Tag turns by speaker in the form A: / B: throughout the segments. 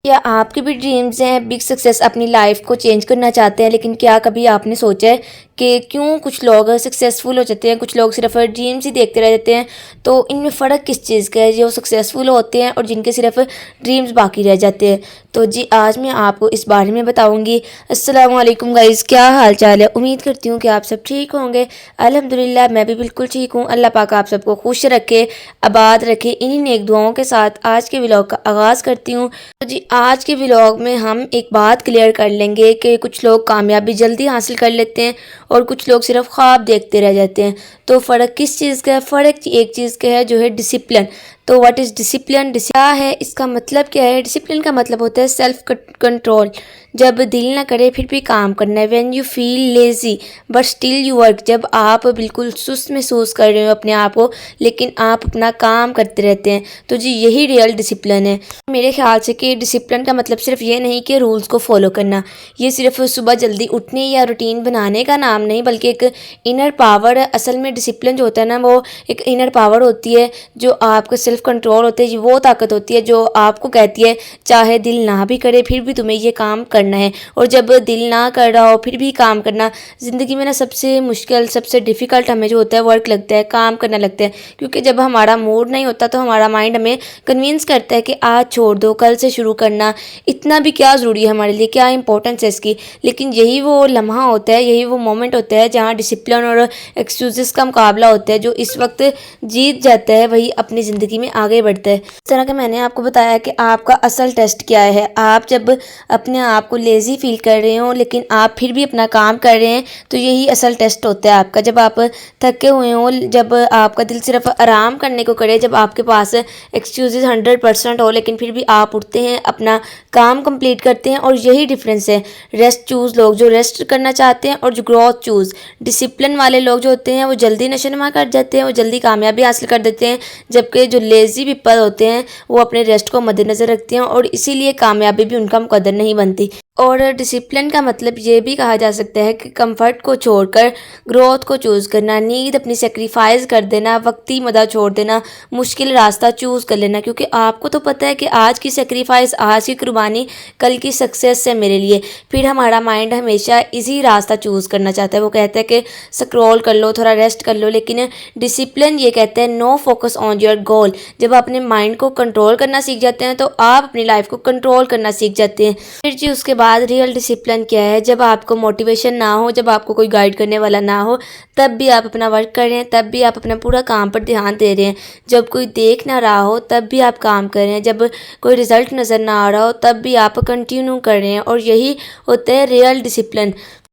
A: کیا آپ کے بھی ڈریمز ہیں بگ سکسیس اپنی لائف کو چینج کرنا چاہتے ہیں، لیکن کیا کبھی آپ نے سوچا ہے کہ کیوں کچھ لوگ سکسیزفل ہو جاتے ہیں، کچھ لوگ صرف ڈریمز ہی دیکھتے رہ جاتے ہیں؟ تو ان میں فرق کس چیز کا ہے، جو سکسیزفل ہوتے ہیں اور جن کے صرف ڈریمز باقی رہ جاتے ہیں؟ تو جی آج میں آپ کو اس بارے میں بتاؤں گی۔ السلام علیکم گائز، کیا حال چال ہے؟ امید کرتی ہوں کہ آپ سب ٹھیک ہوں گے۔ الحمدللہ میں بھی بالکل ٹھیک ہوں۔ اللہ پاک آپ سب کو خوش رکھے، آباد رکھے، انہی نیک دعاؤں کے ساتھ آج کے ولاگ کا آغاز کرتی ہوں۔ تو جی آج کے ولاگ میں ہم ایک بات کلیئر کر لیں گے کہ کچھ لوگ کامیابی جلدی حاصل کر لیتے ہیں اور کچھ لوگ صرف خواب دیکھتے رہ جاتے ہیں۔ تو فرق کس چیز کا ہے؟ فرق ایک چیز کا ہے، جو ہے ڈسپلن۔ تو واٹ از ڈسپلن؟ کیا ہے اس کا مطلب؟ کیا ہے ڈسپلن کا مطلب ہوتا ہے سیلف کنٹرول۔ جب دل نہ کرے پھر بھی کام کرنا ہے۔ When you feel lazy but still you work. جب آپ بالکل سست محسوس کر رہے ہو اپنے آپ کو لیکن آپ اپنا کام کرتے رہتے ہیں، تو جی یہی ریئل ڈسپلن ہے۔ میرے خیال سے کہ ڈسپلن کا مطلب صرف یہ نہیں کہ رولز کو فالو کرنا، یہ صرف صبح جلدی اٹھنے یا روٹین بنانے کا نام نہیں، بلکہ ایک انر پاور ہے۔ اصل میں ڈسپلن جو ہوتا ہے نا، وہ ایک انر پاور ہوتی ہے، جو آپ کا سیلف کنٹرول ہوتا ہے۔ یہ وہ طاقت ہوتی ہے جو آپ کو کہتی ہے چاہے دل نہ بھی کرے پھر بھی تمہیں یہ کام کرنا ہے۔ اور جب دل نہ کر رہا ہو پھر بھی کام کرنا، زندگی میں نا سب سے مشکل، سب سے ڈیفیکلٹ ہمیں جو ہوتا ہے ورک لگتا ہے، کام کرنا لگتا ہے۔ کیونکہ جب ہمارا موڈ نہیں ہوتا تو ہمارا مائنڈ ہمیں کنوینس کرتا ہے کہ آج چھوڑ دو، کل سے شروع کرنا اتنا بھی کیا ضروری ہے ہمارے لیے، کیا امپورٹنس ہے اس کی۔ لیکن یہی وہ لمحہ ہوتا ہے، یہی وہ مومنٹ ہوتا ہے جہاں ڈسپلن اور ایکسکیوزز کا مقابلہ ہوتا ہے۔ جو اس وقت جیت جاتا ہے وہی اپنی زندگی میں آگے بڑھتا ہے۔ اس طرح کہ میں نے آپ کو بتایا کہ آپ کا اصل ٹیسٹ کیا ہے۔ آپ جب اپنے آپ کو لیزی فیل کر رہے ہوں لیکن آپ پھر بھی اپنا کام کر رہے ہیں، تو یہی اصل ٹیسٹ ہوتا ہے آپ کا۔ جب آپ تھکے ہوئے ہوں، جب آپ کا دل صرف آرام کرنے کو کرے، جب آپ کے پاس ایکسکیوزز 100% ہو لیکن پھر بھی آپ اٹھتے ہیں، اپنا کام کمپلیٹ کرتے ہیں۔ اور یہی ڈیفرنس ہے۔ ریسٹ چوز لوگ جو ریسٹ کرنا چاہتے ہیں، اور جو گروتھ چوز ڈسپلن والے لوگ جو ہوتے ہیں وہ جلدی نشوونما کر جاتے ہیں، وہ جلدی کامیابی حاصل کر دیتے ہیں، جبکہ جو لیزی پیپل ہوتے ہیں وہ اپنے ریسٹ کو مد نظر رکھتے ہیں اور اسی لیے کامیابی بھی ان کا مقدر نہیں بنتی۔ اور ڈسپلن کا مطلب یہ بھی کہا جا سکتا ہے کہ کمفرٹ کو چھوڑ کر گروتھ کو چوز کرنا، نیند اپنی سیکریفائز کر دینا، وقتی مدہ چھوڑ دینا، مشکل راستہ چوز کر لینا۔ کیونکہ آپ کو تو پتہ ہے کہ آج کی سیکریفائز، آج کی قربانی کل کی سکسیس ہے میرے لیے۔ پھر ہمارا مائنڈ ہمیشہ اسی راستہ چوز کرنا چاہتا ہے۔ وہ کہتا ہے کہ سکرول کر لو، تھوڑا ریسٹ کر لو، لیکن ڈسپلن یہ کہتا ہے know focus on your goal. جب آپ اپنے مائنڈ کو کنٹرول کرنا سیکھ جاتے ہیں تو آپ اپنی لائف کو کنٹرول کرنا سیکھ جاتے ہیں۔ پھر جی اس کے بعد ریئل ڈسپلن کیا ہے؟ جب آپ کو موٹیویشن نہ ہو، جب آپ کو کوئی گائیڈ کرنے والا نہ ہو، تب بھی آپ اپنا ورک کر رہے ہیں، تب بھی آپ اپنا پورا کام پر دھیان دے رہے ہیں۔ جب کوئی دیکھ نہ رہا ہو تب بھی آپ کام کر رہے ہیں، جب کوئی رزلٹ نظر نہ آ رہا ہو تب بھی آپ کنٹینیو کر رہے ہیں، اور یہی ہوتا ہے ریئل ڈسپلن۔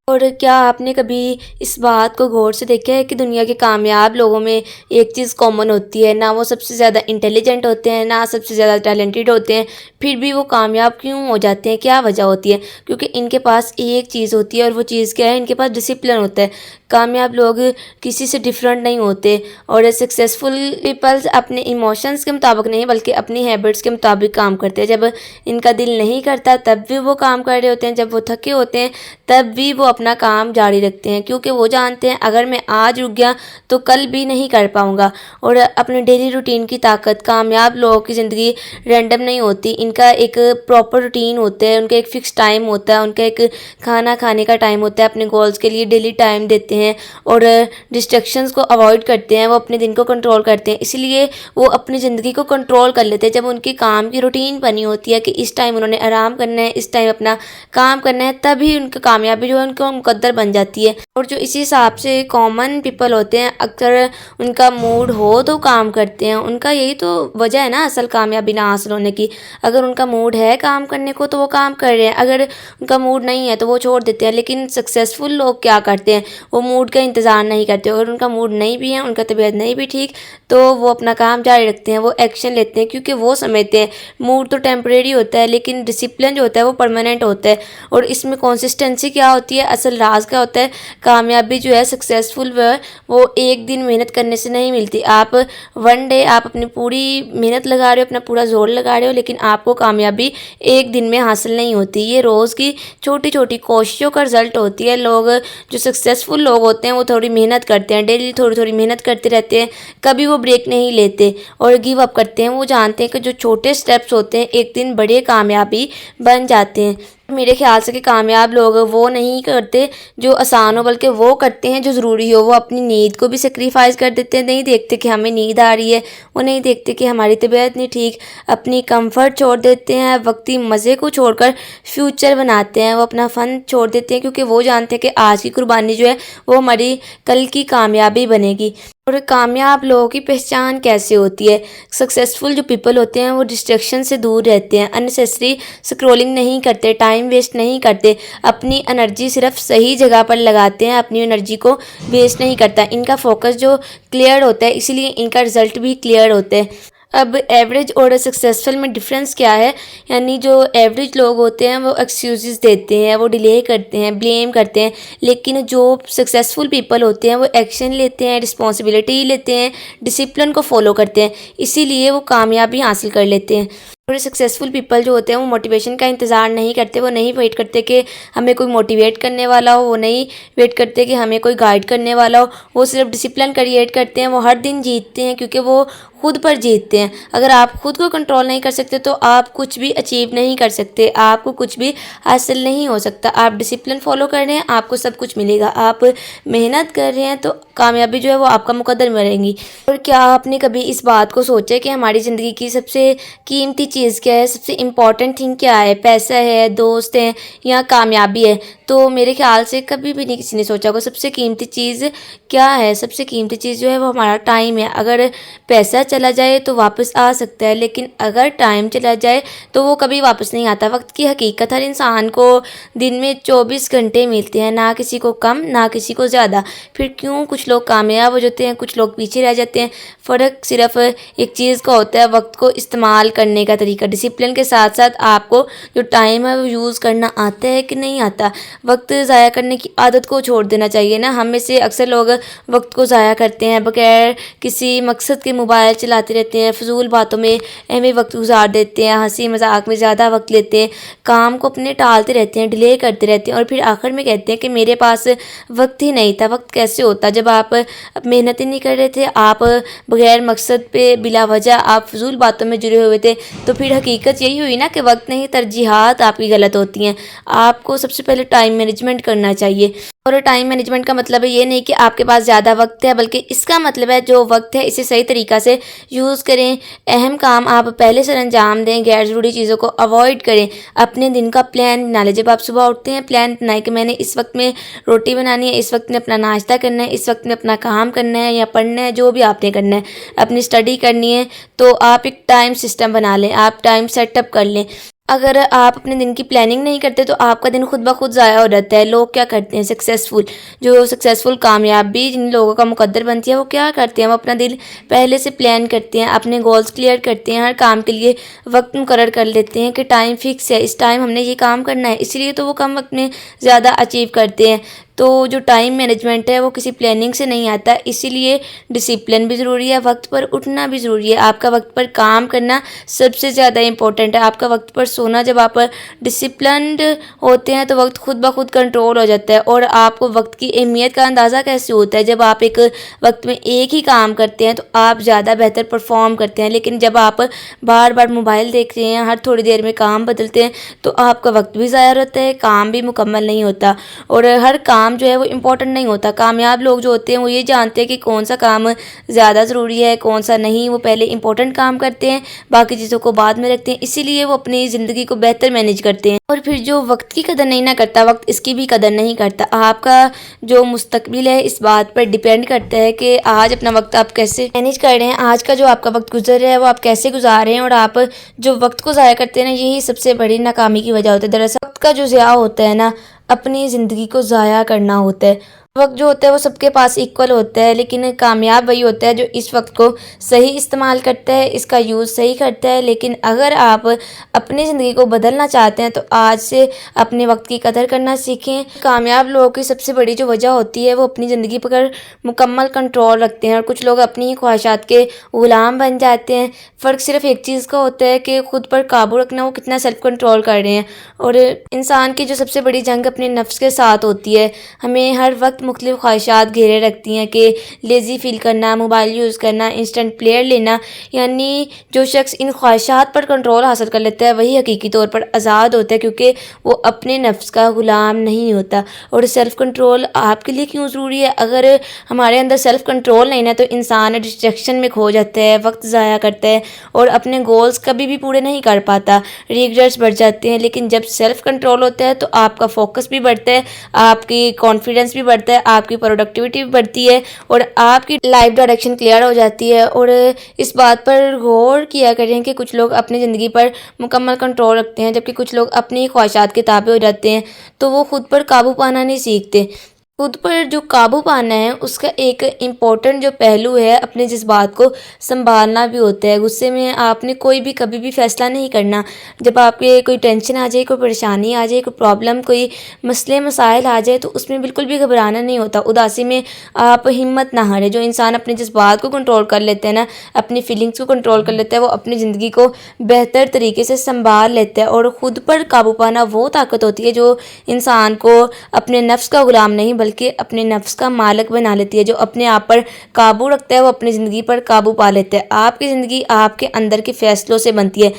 A: اور کیا آپ نے کبھی اس بات کو غور سے دیکھا ہے کہ دنیا کے کامیاب لوگوں میں ایک چیز کامن ہوتی ہے؟ نہ وہ سب سے زیادہ انٹیلیجنٹ ہوتے ہیں، نہ سب سے زیادہ ٹیلنٹڈ ہوتے ہیں، پھر بھی وہ کامیاب کیوں ہو جاتے ہیں؟ کیا وجہ ہوتی ہے؟ کیونکہ ان کے پاس ایک چیز ہوتی ہے، اور وہ چیز کیا ہے؟ ان کے پاس ڈسپلن ہوتا ہے۔ کامیاب لوگ کسی سے ڈیفرنٹ نہیں ہوتے، اور سکسیزفل پیپلز اپنے ایموشنز کے مطابق نہیں بلکہ اپنی ہیبٹس کے مطابق کام کرتے ہیں۔ جب ان کا دل نہیں کرتا تب بھی وہ کام کر رہے ہوتے ہیں، جب وہ تھکے ہوتے ہیں تب بھی وہ اپنا کام جاری رکھتے ہیں، کیونکہ وہ جانتے ہیں اگر میں آج رک گیا تو کل بھی نہیں کر پاؤں گا۔ اور اپنے ڈیلی روٹین کی طاقت، کامیاب لوگوں کی زندگی رینڈم نہیں ہوتی، ان کا ایک پراپر روٹین ہوتا ہے، ان کا ایک فکس ٹائم ہوتا ہے، ان کا ایک کھانا کھانے کا ٹائم ہوتا ہے، اپنے گولز کے لیے ڈیلی ٹائم دیتے ہیں اور ڈسٹریکشنز کو اوائڈ کرتے ہیں، وہ اپنے دن کو کنٹرول کرتے ہیں، اسی لیے وہ اپنی زندگی کو کنٹرول کر لیتے ہیں۔ جب ان کی کام کی روٹین بنی ہوتی ہے کہ اس ٹائم انہوں نے آرام کرنا ہے، اس ٹائم اپنا کام کرنا ہے، تبھی ان کی کامیابی جو ہے ان کو مقدر بن جاتی ہے۔ اور جو اسی حساب سے کامن پیپل ہوتے ہیں، اکثر ان کا موڈ ہو تو کام کرتے ہیں۔ ان کا یہی تو وجہ ہے نا اصل کامیابی نہ حاصل ہونے کی۔ اگر ان کا موڈ ہے کام کرنے کو تو وہ کام کر رہے ہیں، اگر ان کا موڈ نہیں ہے تو وہ چھوڑ دیتے ہیں۔ لیکن سکسیزفل لوگ کیا کرتے ہیں؟ وہ موڈ کا انتظار نہیں کرتے۔ اگر ان کا موڈ نہیں بھی ہے، ان کا طبیعت نہیں بھی ٹھیک، تو وہ اپنا کام جاری رکھتے ہیں، وہ ایکشن لیتے ہیں، کیونکہ وہ سمجھتے ہیں موڈ تو ٹیمپریری ہوتا ہے لیکن ڈسپلن جو ہوتا ہے وہ پرماننٹ ہوتا ہے۔ اور اس میں کنسسٹنسی کیا ہوتی ہے؟ اصل راز کیا ہوتا ہے؟ کامیابی جو ہے سکسیزفل وہ ایک دن محنت کرنے سے نہیں ملتی۔ آپ ون ڈے آپ اپنی پوری محنت لگا رہے ہو، اپنا پورا زور لگا رہے ہو، لیکن آپ کو کو کامیابی ایک دن میں حاصل نہیں ہوتی، یہ روز کی چھوٹی چھوٹی کوششوں کا رزلٹ ہوتی ہے۔ لوگ جو سکسیزفل لوگ ہوتے ہیں وہ تھوڑی محنت کرتے ہیں، ڈیلی تھوڑی تھوڑی محنت کرتے رہتے ہیں، کبھی وہ بریک نہیں لیتے اور گیو اپ کرتے ہیں۔ وہ جانتے ہیں کہ جو چھوٹے سٹیپس ہوتے ہیں ایک دن بڑے کامیابی بن جاتے ہیں۔ میرے خیال سے کہ کامیاب لوگ وہ نہیں کرتے جو آسان ہو، بلکہ وہ کرتے ہیں جو ضروری ہو۔ وہ اپنی نیند کو بھی سیکریفائز کر دیتے ہیں، نہیں دیکھتے کہ ہمیں نیند آ رہی ہے، وہ نہیں دیکھتے کہ ہماری طبیعت نہیں ٹھیک، اپنی کمفرٹ چھوڑ دیتے ہیں، وقتی مزے کو چھوڑ کر فیوچر بناتے ہیں۔ وہ اپنا فن چھوڑ دیتے ہیں کیونکہ وہ جانتے ہیں کہ آج کی قربانی جو ہے وہ ہماری کل کی کامیابی بنے گی۔ اور کامیاب لوگوں کی پہچان کیسے ہوتی ہے؟ سکسیزفل جو پیپل ہوتے ہیں وہ ڈسٹریکشن سے دور رہتے ہیں، اننیسیسری سکرولنگ نہیں کرتے، ٹائم ویسٹ نہیں کرتے، اپنی انرجی صرف صحیح جگہ پر لگاتے ہیں، اپنی انرجی کو ویسٹ نہیں کرتا۔ ان کا فوکس جو کلیئر ہوتا ہے، اسی لیے ان کا رزلٹ بھی کلیئر ہوتا ہے۔ اب ایوریج اور سکسیزفل میں ڈفرینس کیا ہے؟ یعنی جو ایوریج لوگ ہوتے ہیں وہ ایکسکیوزز دیتے ہیں، وہ ڈیلے کرتے ہیں، بلیم کرتے ہیں، لیکن جو سکسیزفل پیپل ہوتے ہیں وہ ایکشن لیتے ہیں، رسپانسبلٹی لیتے ہیں، ڈسپلن کو فالو کرتے ہیں، اسی لیے وہ کامیابی حاصل کر لیتے ہیں۔ اور سکسیزفل پیپل جو ہوتے ہیں وہ موٹیویشن کا انتظار نہیں کرتے، وہ نہیں ویٹ کرتے کہ ہمیں کوئی موٹیویٹ کرنے والا ہو، وہ نہیں ویٹ کرتے کہ ہمیں کوئی گائیڈ کرنے والا ہو، وہ صرف ڈسپلن کریٹ کرتے ہیں، وہ ہر دن جیتتے ہیں کیونکہ وہ خود پر جیتتے ہیں۔ اگر آپ خود کو کنٹرول نہیں کر سکتے تو آپ کچھ بھی اچیو نہیں کر سکتے، آپ کو کچھ بھی حاصل نہیں ہو سکتا۔ آپ ڈسپلن فالو کر رہے ہیں، آپ کو سب کچھ ملے گا۔ آپ محنت کر رہے ہیں تو کامیابی جو ہے وہ آپ کا مقدر میں رہیں گی۔ اور کیا آپ نے کبھی اس بات کو سوچا کہ ہماری زندگی کی سب سے قیمتی چیز کیا ہے، سب سے امپورٹنٹ تھنگ کیا ہے؟ پیسہ ہے، دوست ہیں یا کامیابی ہے؟ تو میرے خیال سے کبھی بھی نہیں کسی نے سوچا ہوگا سب سے قیمتی چیز کیا ہے۔ سب سے قیمتی چیز جو ہے وہ ہمارا ٹائم ہے۔ اگر پیسہ چلا جائے تو واپس آ سکتا ہے، لیکن اگر ٹائم چلا جائے تو وہ کبھی واپس نہیں آتا۔ وقت کی حقیقت ہر انسان کو دن میں 24 گھنٹے ملتے ہیں، نہ کسی کو کم نہ کسی کو زیادہ۔ پھر کیوں کچھ لوگ کامیاب ہو جاتے ہیں، کچھ لوگ پیچھے رہ جاتے ہیں؟ فرق صرف ایک چیز کا ہوتا ہے، وقت کو استعمال کرنے کا طریقہ۔ ڈسپلن کے ساتھ ساتھ آپ کو جو ٹائم ہے وہ یوز کرنا آتا ہے کہ نہیں آتا۔ وقت ضائع کرنے کی عادت کو چھوڑ دینا چاہیے نا۔ ہم میں سے اکثر لوگ وقت کو ضائع کرتے ہیں، بغیر کسی مقصد کے موبائل چلاتے رہتے ہیں، فضول باتوں میں اہم وقت گزار دیتے ہیں، ہنسی مذاق میں زیادہ وقت لیتے ہیں، کام کو اپنے ٹالتے رہتے ہیں، ڈیلے کرتے رہتے ہیں، اور پھر آخر میں کہتے ہیں کہ میرے پاس وقت ہی نہیں تھا۔ وقت کیسے ہوتا جب آپ محنت ہی نہیں کر رہے تھے، آپ بغیر مقصد پہ بلا وجہ آپ فضول باتوں میں جڑے ہوئے تھے؟ تو پھر حقیقت یہی ہوئی نا کہ وقت نہیں، ترجیحات آپ کی غلط ہوتی ہیں۔ آپ کو سب سے پہلے ٹائم مینجمنٹ کرنا چاہیے۔ اور ٹائم مینجمنٹ کا مطلب یہ نہیں کہ آپ کے پاس زیادہ وقت ہے، بلکہ اس کا مطلب ہے جو وقت ہے اسے صحیح طریقہ سے یوز کریں، اہم کام آپ پہلے سے انجام دیں، غیر ضروری چیزوں کو اوائڈ کریں، اپنے دن کا پلان بنا لیں۔ جب آپ صبح اٹھتے ہیں پلان بنائیں کہ میں نے اس وقت میں روٹی بنانی ہے، اس وقت میں اپنا ناشتہ کرنا ہے، اس وقت میں اپنا کام کرنا ہے یا پڑھنا ہے، جو بھی آپ نے کرنا ہے، اپنی اسٹڈی کرنی ہے، تو آپ ایک ٹائم سسٹم بنا لیں، آپ ٹائم سیٹ اپ کر لیں۔ اگر آپ اپنے دن کی پلاننگ نہیں کرتے تو آپ کا دن خود بخود ضائع ہو جاتا ہے۔ لوگ کیا کرتے ہیں جو سکسیزفل کامیابی جن لوگوں کا مقدر بنتی ہے وہ کیا کرتے ہیں؟ وہ اپنا دن پہلے سے پلان کرتے ہیں، اپنے گولز کلیئر کرتے ہیں، ہر کام کے لیے وقت مقرر کر لیتے ہیں کہ ٹائم فکس ہے، اس ٹائم ہم نے یہ کام کرنا ہے، اسی لیے تو وہ کم وقت میں زیادہ اچیو کرتے ہیں۔ تو جو ٹائم مینجمنٹ ہے وہ کسی پلاننگ سے نہیں آتا، اسی لیے ڈسپلن بھی ضروری ہے، وقت پر اٹھنا بھی ضروری ہے۔ آپ کا وقت پر کام کرنا سب سے زیادہ امپورٹنٹ ہے، آپ کا وقت پر سونا۔ جب آپ ڈسپلنڈ ہوتے ہیں تو وقت خود بخود کنٹرول ہو جاتا ہے۔ اور آپ کو وقت کی اہمیت کا اندازہ کیسے ہوتا ہے؟ جب آپ ایک وقت میں ایک ہی کام کرتے ہیں تو آپ زیادہ بہتر پرفارم کرتے ہیں، لیکن جب آپ بار بار موبائل دیکھ رہے ہیں، ہر تھوڑی دیر میں کام بدلتے ہیں، تو آپ کا وقت بھی ضائع ہوتا ہے، کام بھی مکمل نہیں ہوتا، اور ہر کام جو ہے وہ امپورٹنٹ نہیں ہوتا۔ کامیاب لوگ جو ہوتے ہیں وہ یہ جانتے ہیں کہ کون سا کام زیادہ ضروری ہے، کون سا نہیں۔ وہ پہلے امپورٹنٹ کام کرتے ہیں، باقی چیزوں کو بعد میں رکھتے ہیں، اسی لیے وہ اپنی زندگی کو بہتر مینیج کرتے ہیں۔ اور پھر جو وقت کی قدر نہیں نہ کرتا، وقت اس کی بھی قدر نہیں کرتا۔ آپ کا جو مستقبل ہے اس بات پر ڈیپینڈ کرتا ہے کہ آج اپنا وقت آپ کیسے مینیج کر رہے ہیں، آج کا جو آپ کا وقت گزر رہا ہے وہ آپ کیسے گزار رہے ہیں۔ اور آپ جو وقت کو ضائع کرتے ہیں نا، یہی سب سے بڑی ناکامی کی وجہ ہوتی ہے۔ دراصل وقت کا جو ضیاع ہوتا ہے نا، اپنی زندگی کو ضائع کرنا ہوتا ہے۔ وقت جو ہوتا ہے وہ سب کے پاس ایکول ہوتا ہے، لیکن کامیاب وہی ہوتا ہے جو اس وقت کو صحیح استعمال کرتا ہے، اس کا یوز صحیح کرتا ہے۔ لیکن اگر آپ اپنی زندگی کو بدلنا چاہتے ہیں تو آج سے اپنے وقت کی قدر کرنا سیکھیں۔ کامیاب لوگوں کی سب سے بڑی جو وجہ ہوتی ہے وہ اپنی زندگی پر مکمل کنٹرول رکھتے ہیں، اور کچھ لوگ اپنی خواہشات کے غلام بن جاتے ہیں۔ فرق صرف ایک چیز کا ہوتا ہے کہ خود پر قابو رکھنا، وہ کتنا سیلف کنٹرول کر رہے ہیں۔ اور انسان کی جو سب سے بڑی جنگ اپنے نفس کے ساتھ ہوتی ہے۔ ہمیں ہر وقت مختلف خواہشات گھیرے رکھتی ہیں کہ لیزی فیل کرنا، موبائل یوز کرنا، انسٹنٹ پلیئر لینا، یعنی جو شخص ان خواہشات پر کنٹرول حاصل کر لیتا ہے وہی حقیقی طور پر آزاد ہوتا ہے، کیونکہ وہ اپنے نفس کا غلام نہیں ہوتا۔ اور سیلف کنٹرول آپ کے لیے کیوں ضروری ہے؟ اگر ہمارے اندر سیلف کنٹرول نہیں نا تو انسان ڈسٹریکشن میں کھو جاتا ہے، وقت ضائع کرتا ہے اور اپنے گولز کبھی بھی پورے نہیں کر پاتا، ریگریٹس بڑھ جاتے ہیں۔ لیکن جب سیلف کنٹرول ہوتا ہے تو آپ کا فوکس بھی بڑھتا ہے، آپ کی کانفیڈنس بھی بڑھتا ہے، آپ کی پروڈکٹیوٹی بھی بڑھتی ہے اور آپ کی لائف ڈائریکشن کلیئر ہو جاتی ہے۔ اور اس بات پر غور کیا کریں کہ کچھ لوگ اپنی زندگی پر مکمل کنٹرول رکھتے ہیں جبکہ کچھ لوگ اپنی خواہشات کے تابع ہو جاتے ہیں، تو وہ خود پر قابو پانا نہیں سیکھتے۔ خود پر جو قابو پانا ہے اس کا ایک امپورٹنٹ جو پہلو ہے اپنے جذبات کو سنبھالنا بھی ہوتا ہے۔ غصے میں آپ نے کوئی بھی کبھی بھی فیصلہ نہیں کرنا۔ جب آپ کے کوئی ٹینشن آ جائے، کوئی پریشانی آ جائے، کوئی پرابلم، کوئی مسئلے مسائل آ جائے تو اس میں بالکل بھی گھبرانا نہیں ہوتا۔ اداسی میں آپ ہمت نہ ہاریں۔ جو انسان اپنے جذبات کو کنٹرول کر لیتے ہیں نا، اپنی فیلنگس کو کنٹرول کر لیتا ہے، وہ اپنی زندگی کو بہتر طریقے سے سنبھال لیتا ہے۔ اور خود پر قابو پانا وہ طاقت ہوتی ہے جو انسان کو اپنے نفس کا غلام نہیں بلکہ اپنے نفس کا مالک بنا لیتی ہے۔ جو اپنے آپ پر قابو رکھتا ہے وہ اپنی زندگی پر قابو پا لیتا ہے۔ آپ کی زندگی آپ کے اندر کے فیصلوں سے بنتی ہے۔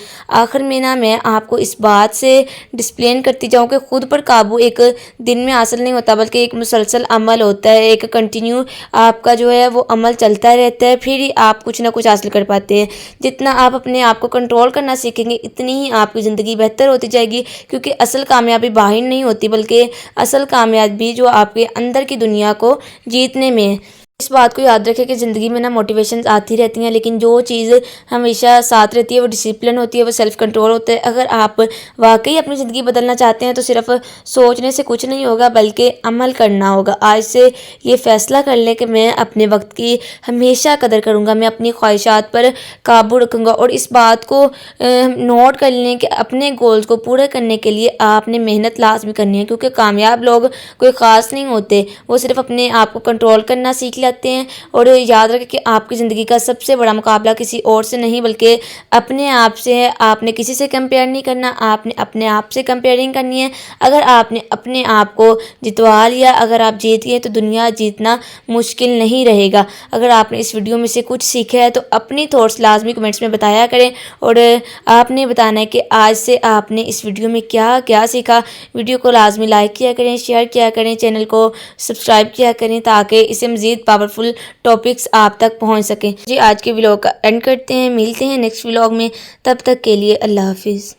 A: آخر میں میں آپ کو اس بات سے ڈسپلین کرتی جاؤں کہ خود پر قابو ایک دن میں حاصل نہیں ہوتا بلکہ ایک مسلسل عمل ہوتا ہے، ایک کنٹینیو آپ کا جو ہے وہ عمل چلتا رہتا ہے، پھر ہی آپ کچھ نہ کچھ حاصل کر پاتے ہیں۔ جتنا آپ اپنے آپ کو کنٹرول کرنا سیکھیں گے اتنی ہی آپ کی زندگی بہتر ہوتی جائے گی، کیونکہ اصل کامیابی باہر نہیں ہوتی بلکہ اصل کامیابی جو آپ کے اندر کی دنیا کو جیتنے میں ہے۔ اس بات کو یاد رکھیں کہ زندگی میں موٹیویشنز آتی رہتی ہیں، لیکن جو چیز ہمیشہ ساتھ رہتی ہے وہ ڈسپلن ہوتی ہے، وہ سیلف کنٹرول ہوتا ہے۔ اگر آپ واقعی اپنی زندگی بدلنا چاہتے ہیں تو صرف سوچنے سے کچھ نہیں ہوگا بلکہ عمل کرنا ہوگا۔ آج سے یہ فیصلہ کر لیں کہ میں اپنے وقت کی ہمیشہ قدر کروں گا، میں اپنی خواہشات پر قابو رکھوں گا۔ اور اس بات کو نوٹ کر لیں کہ اپنے گولز کو پورے کرنے کے لیے آپ نے محنت لازمی کرنی ہے، کیونکہ کامیاب لوگ کوئی خاص نہیں ہوتے، وہ صرف اپنے آپ کو کنٹرول کرنا سیکھ لیتے ہیں۔ اور یاد رکھیں کہ آپ کی زندگی کا سب سے بڑا مقابلہ کسی اور سے نہیں بلکہ اپنے آپ سے ہے۔ آپ نے کسی سے کمپیئر نہیں کرنا، آپ نے اپنے آپ سے کمپیئرنگ کرنی ہے۔ اگر آپ نے اپنے آپ کو جتوا لیا، اگر آپ جیت گئے تو دنیا جیتنا مشکل نہیں رہے گا۔ اگر آپ نے اس ویڈیو میں سے کچھ سیکھا ہے تو اپنی تھاٹس لازمی کمنٹس میں بتایا کریں، اور آپ نے بتانا ہے کہ آج سے آپ نے اس ویڈیو میں کیا کیا سیکھا۔ ویڈیو کو لازمی لائک کیا کریں، شیئر کیا کریں، چینل کو سبسکرائب کیا کریں تاکہ اسے مزید پاورفل ٹاپکس آپ تک پہنچ سکیں۔ جی آج کے ولاگ کا اینڈ کرتے ہیں، ملتے ہیں نیکسٹ ولاگ میں، تب تک کے لیے اللہ حافظ۔